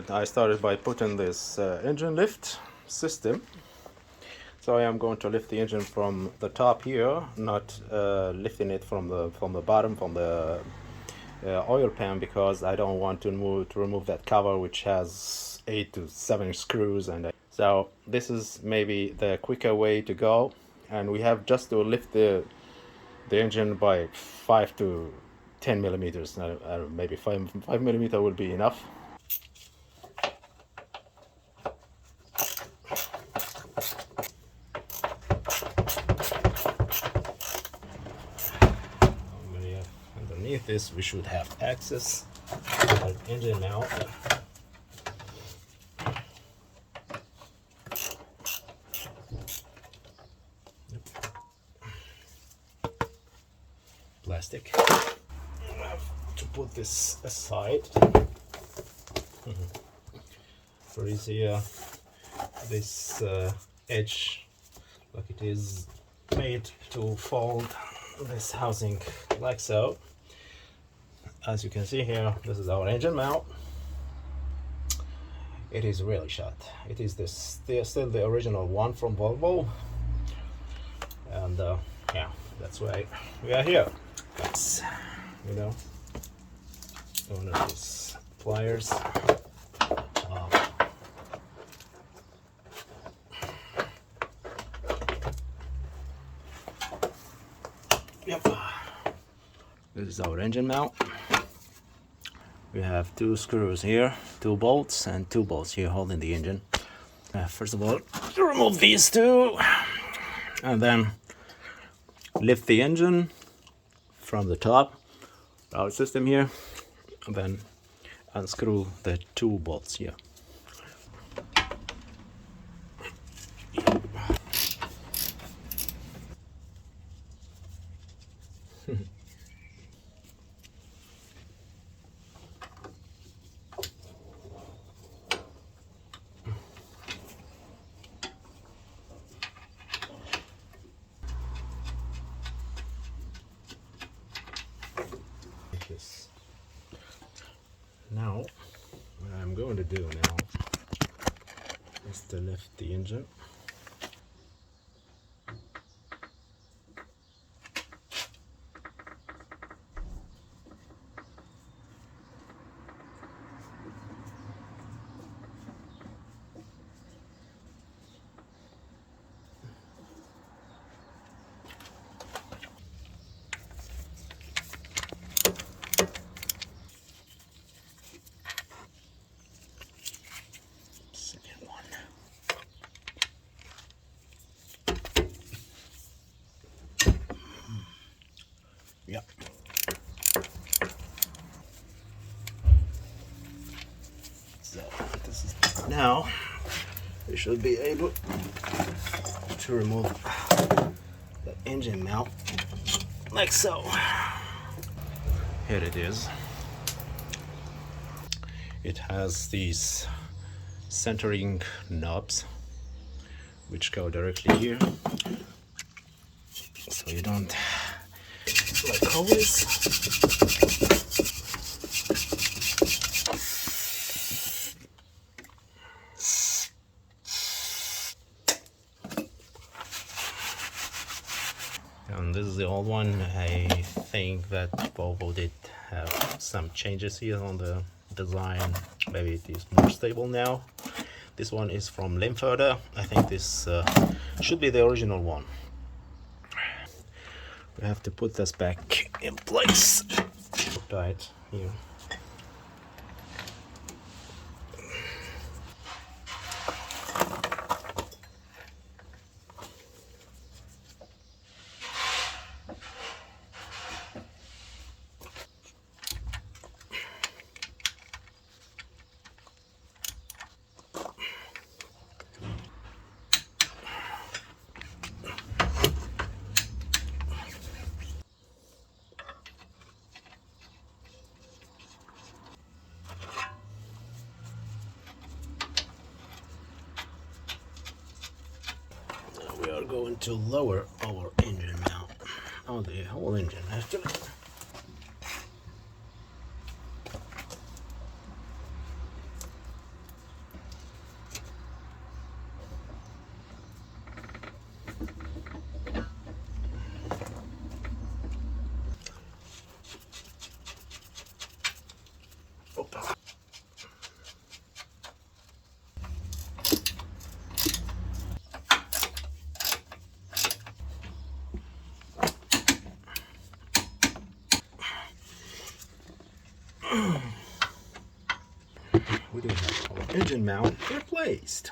I started by putting this engine lift system. So I am going to lift the engine from the top here, not lifting it from the bottom, from the oil pan, because I don't want to remove that cover, which has 8 to 7 screws. And so this is maybe the quicker way to go, and we have just to lift the engine by 5 to 10 millimeters. I don't know, maybe 5 millimeter will be enough. Underneath this, we should have access to our engine mount. Plastic. I have to put this aside. Freeze here. This edge, like it is made to fold this housing like so. As you can see here, this is our engine mount. It is really shot. It is still the original one from Volvo, and yeah, that's why we are here. That's, you know, one of these pliers. Yep. This is our engine mount. We have 2 screws here, 2 bolts, and 2 bolts here holding the engine. First of all, remove these 2, and then lift the engine from the top, our system here, and then unscrew the 2 bolts here. Now, what I'm going to do now is to lift the engine. Yep. So this is now we should be able to remove the engine mount like so. Here it is. It has these centering knobs which go directly here, so you don't like always. And this is the old one. I think that Volvo did have some changes here on the design. Maybe it is more stable now. This one is from Lemförder. I think this should be the original one. We have to put this back in place. Tight here. We are going to lower our engine mount on the whole engine actually. We do have our engine mount replaced.